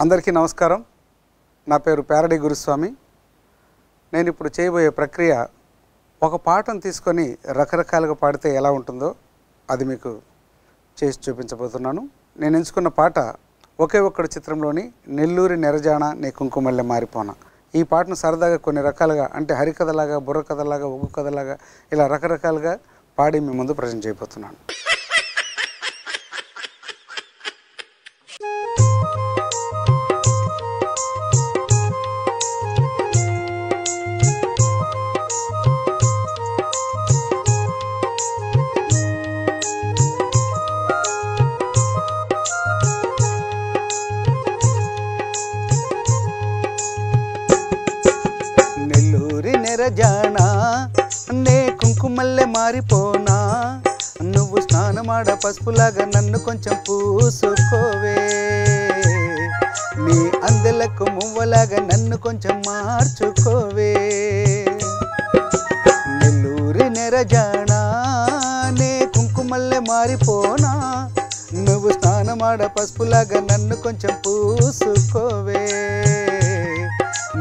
అందరికీ నమస్కారం. నా పేరు ప్యారడీ గురుస్వామి. నేను ఇప్పుడు చేయబోయే ప్రక్రియ ఒక పాటను తీసుకొని రకరకాలుగా పాడితే ఎలా ఉంటుందో అది మీకు చేసి చూపించబోతున్నాను. నేను ఎంచుకున్న పాట ఒకే ఒక్కడు చిత్రంలోని నెల్లూరి నెరజాణ నే కుంకుమల్లె మారిపోనా. ఈ పాటను సరదాగా కొన్ని రకాలుగా అంటే హరికథలాగా, బుర్రకథలాగా, ఒగ్గు కథలాగా ఇలా రకరకాలుగా పాడి మీ ముందు ప్రజెంట్ చేయబోతున్నాను. నెల్లూరి నెరజానా నే కుంకుమల్లె మారిపోనా, నువ్వు స్నానమాడ పసుపులాగా నన్ను కొంచెం పూసుకోవే, నీ అందెలకు మువ్వలాగా నన్ను కొంచెం మార్చుకోవే. నెల్లూరి నెరజానా నే కుంకుమల్లె మారిపోనా, నువ్వు స్నానమాడ పసుపులాగా నన్ను కొంచెం పూసుకోవే,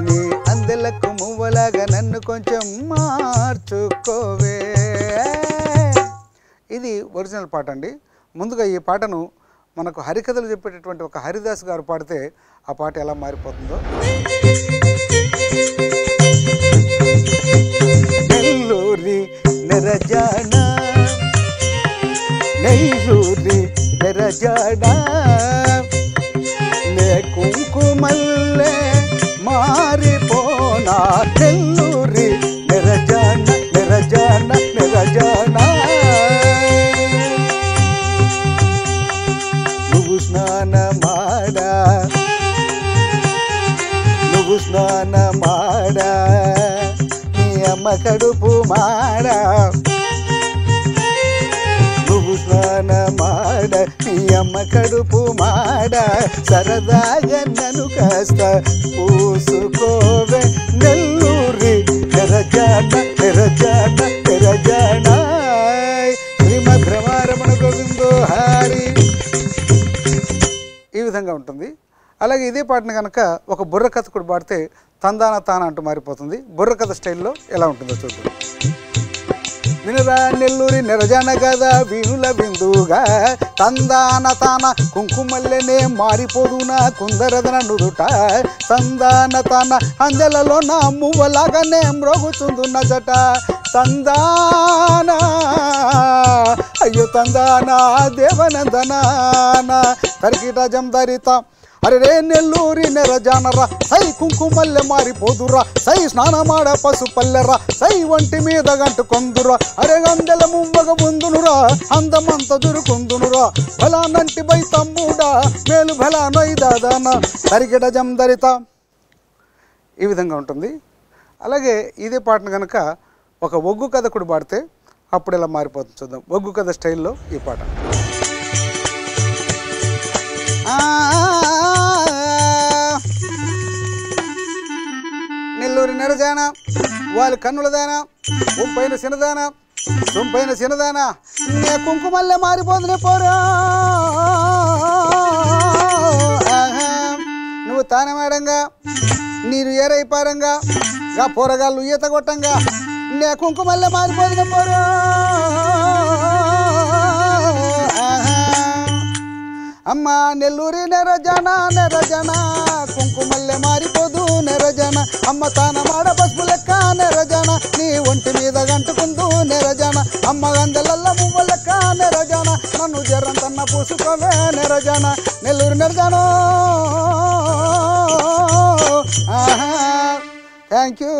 నీ అందెలకు మువ్వలాగా నన్ను కొంచెం మార్చుకోవే. ఇది ఒరిజినల్ పాట అండి. ముందుగా ఈ పాటను మనకు హరికథలు చెప్పేటటువంటి ఒక హరిదాస్ గారు పాడితే ఆ పాట ఎలా మారిపోతుందో. నెల్లూరి నెరజానా, నెల్లూరి నెరజానా నే కుంకుమల్లె మారిపోనా, నెల్లూరి నెరజాన నెరజాన నెరజానా, నువ్వు స్నానమాడా, నువ్వు స్నానమాడా, నీ అమ్మ కడుపు మాడా, నువ్వు స్నానమాడ, నీ అమ్మ కడుపు మాడ, సరదాగా నన్ను కాస్త పూసుకోవే. నెల్లూరి నెరజాన నెరజాన నెరజానా, శ్రీమద్ రమారమణ గోవిందో హారి. ఈ విధంగా ఉంటుంది. అలాగే ఇదే పాటను కనుక ఒక బుర్రకథ కూడా పాడితే తందాన తాన అంటూ మారిపోతుంది. బుర్రకథ స్టైల్లో ఎలా ఉంటుందో చూద్దాం. వినురా నెల్లూరి నెరజాన గదా వీణుల విందుగా, తందాన తాన కుంకుమల్లెనే మారిపోదునా కుందరదన నుదుట, తందాన తాన అందెలలో నా మువ్వలాగానే మ్రోగుచుందున్న జట, తందాన అయ్యో తందాన దేవనందనాన తరికిట జందరిత. అరే రే నెల్లూరి నెరజానరా, సై కుంకుమల్లె మారిపోదురా, సై స్నానమాడ పసుపల్లెరా, సై ఒంటి మీద గంటుకొందురా, అరే గందెల మువ్వగ ముందునురా, అందమంత దురుకుందునురా, భలానంటి బై తమ్ముడా మేలు భలా నొయ్దాదాన తరిగిడ జందరిత. ఈ విధంగా ఉంటుంది. అలాగే ఇదే పాటను కనుక ఒక ఒగ్గు కథకుడు పాడితే అప్పుడు ఇలా మారిపోతుంది. చూద్దాం ఒగ్గు కథ స్టైల్లో ఈ పాట. నెల్లూరి నెరజానా వాళ్ళ కన్నులదానా, ఉంపైన సినదానా, సొంపైన సినదానా, నే కుంకుమల్లె మారిపోదునే పోరా, నువ్వు తానమేడంగా నీరు ఏరైపారంగా గా పోరగాళ్ళు ఈత కొట్టంగా, నే కుంకుమల్లె మారిపోదునే పోరా. అమ్మ నెల్లూరి నెరజానా నెరజానా కుంకుమల్లె మారిపోదు నెరజాన, అమ్మ తానమాడ పసుపు లెక్క నెరజాన, నీ ఒంటి మీద గంటుకుందు నెరజాన, అమ్మ గందెలల్ల మువ్వ లెక్క నెరజాన, నన్ను జర్రంతన్న పూసుకోవే నెరజాన. నెల్లూరి నెరజానో. Thank you.